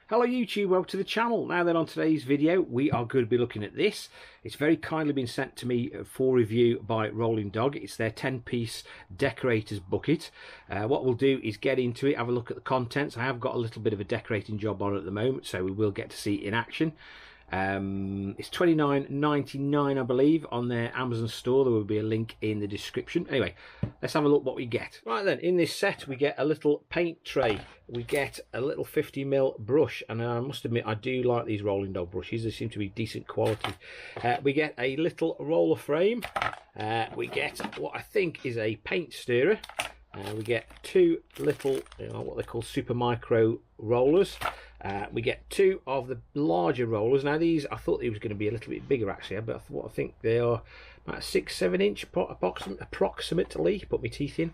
Hello YouTube, welcome to the channel. Now then, on today's video we are going to be looking at this. It's very kindly been sent to me for review by Rollingdog. It's their 10-piece decorators bucket. What we'll do is get into it, have a look at the contents. I have got a little bit of a decorating job on at the moment, so we will get to see it in action. It's $29.99 I believe on their Amazon store. There will be a link in the description. Anyway, let's have a look what we get. Right then, in this set we get a little paint tray, we get a little 50mm brush, and I must admit I do like these Rollingdog brushes. They seem to be decent quality. We get a little roller frame, we get what I think is a paint stirrer. We get two little, what they call super micro rollers. We get two of the larger rollers. Now these, I thought they was going to be a little bit bigger actually, but I think they are about 6-7 inch approximately. Put my teeth in.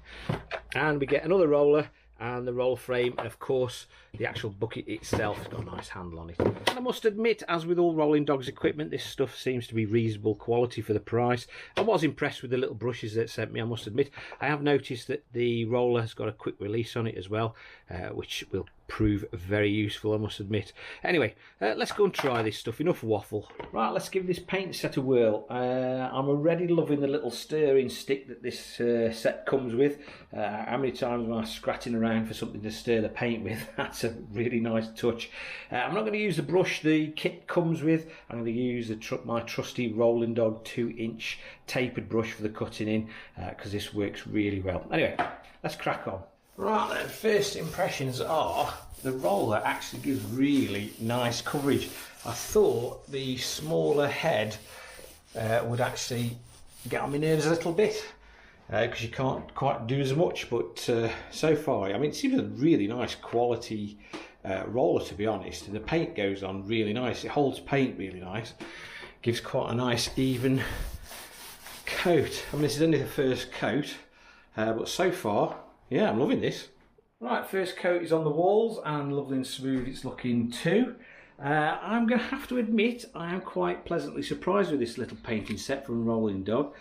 And we get another roller and the roll frame, and of course the actual bucket itself has got a nice handle on it. And I must admit, as with all Rollingdog's equipment, this stuff seems to be reasonable quality for the price. I was impressed with the little brushes that sent me, I must admit. I have noticed that the roller has got a quick release on it as well, which will prove very useful, I must admit. Anyway, let's go and try this stuff. Enough waffle. Right, let's give this paint set a whirl. I'm already loving the little stirring stick that this set comes with. How many times am I scratching around for something to stir the paint with? That's a really nice touch. I'm not going to use the brush the kit comes with. I'm going to use my trusty Rollingdog 2-inch tapered brush for the cutting in, because this works really well. Anyway, let's crack on. Right then, first impressions are the roller actually gives really nice coverage. I thought the smaller head would actually get on my nerves a little bit, because you can't quite do as much, but so far, I mean, it seems a really nice quality roller, to be honest, and the paint goes on really nice. It holds paint really nice, gives quite a nice even coat. I mean, this is only the first coat, but so far, yeah, I'm loving this. Right, first coat is on the walls, and lovely and smooth it's looking too. I'm going to have to admit I am quite pleasantly surprised with this little painting set from Rollingdog.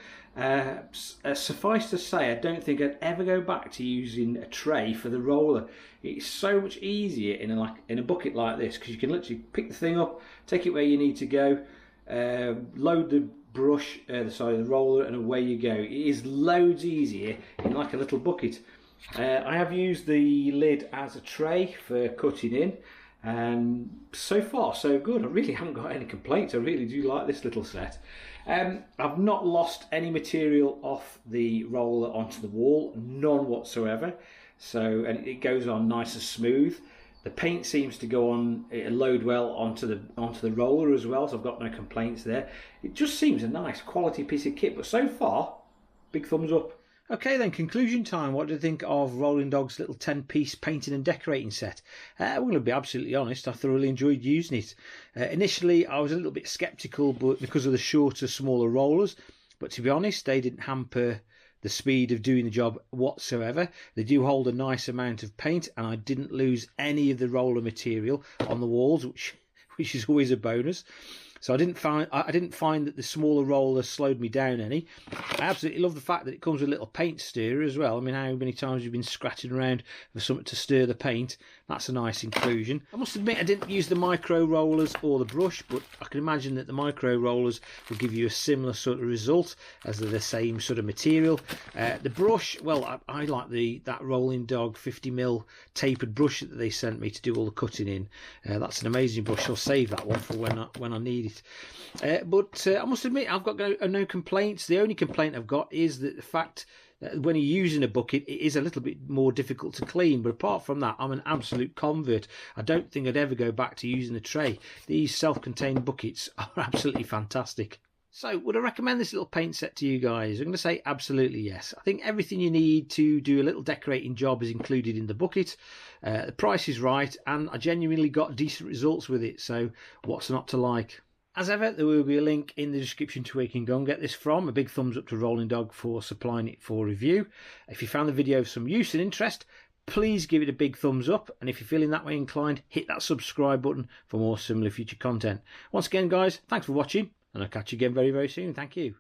Suffice to say, I don't think I'd ever go back to using a tray for the roller. It's so much easier in a bucket like this, because you can literally pick the thing up, take it where you need to go, load the brush, the roller, and away you go. It is loads easier in like a little bucket. I have used the lid as a tray for cutting in, and so far so good. I really haven't got any complaints. I really do like this little set. I've not lost any material off the roller onto the wall, none whatsoever. So, and it goes on nice and smooth. The paint seems to go on, it'll load well onto the roller as well, so I've got no complaints there. It just seems a nice quality piece of kit, but so far, big thumbs up. Okay then, conclusion time. What do you think of Rollingdog's little 10-piece painting and decorating set? I'm going to be absolutely honest, I thoroughly enjoyed using it. Initially I was a little bit sceptical, but because of the shorter, smaller rollers, but to be honest, they didn't hamper the speed of doing the job whatsoever. They do hold a nice amount of paint, and I didn't lose any of the roller material on the walls, which is always a bonus. So I didn't find that the smaller roller slowed me down any. I absolutely love the fact that it comes with a little paint stirrer as well. I mean, how many times you've been scratching around for something to stir the paint? That's a nice inclusion. I must admit I didn't use the micro rollers or the brush, but I can imagine that the micro rollers will give you a similar sort of result, as they're the same sort of material. The brush, well, I like that Rollingdog 50mm tapered brush that they sent me to do all the cutting in. That's an amazing brush. I'll save that one for when I need it. But I must admit I've got no complaints. The only complaint I've got is that the fact that when you're using a bucket, it is a little bit more difficult to clean. But apart from that, I'm an absolute convert. I don't think I'd ever go back to using a tray. These self-contained buckets are absolutely fantastic. So, would I recommend this little paint set to you guys? I'm going to say absolutely yes. I think everything you need to do a little decorating job is included in the bucket. The price is right, and I genuinely got decent results with it. So, what's not to like? As ever, there will be a link in the description to where you can go and get this from. A big thumbs up to Rollingdog for supplying it for review. If you found the video of some use and interest, please give it a big thumbs up. And if you're feeling that way inclined, hit that subscribe button for more similar future content. Once again, guys, thanks for watching, and I'll catch you again very, very soon. Thank you.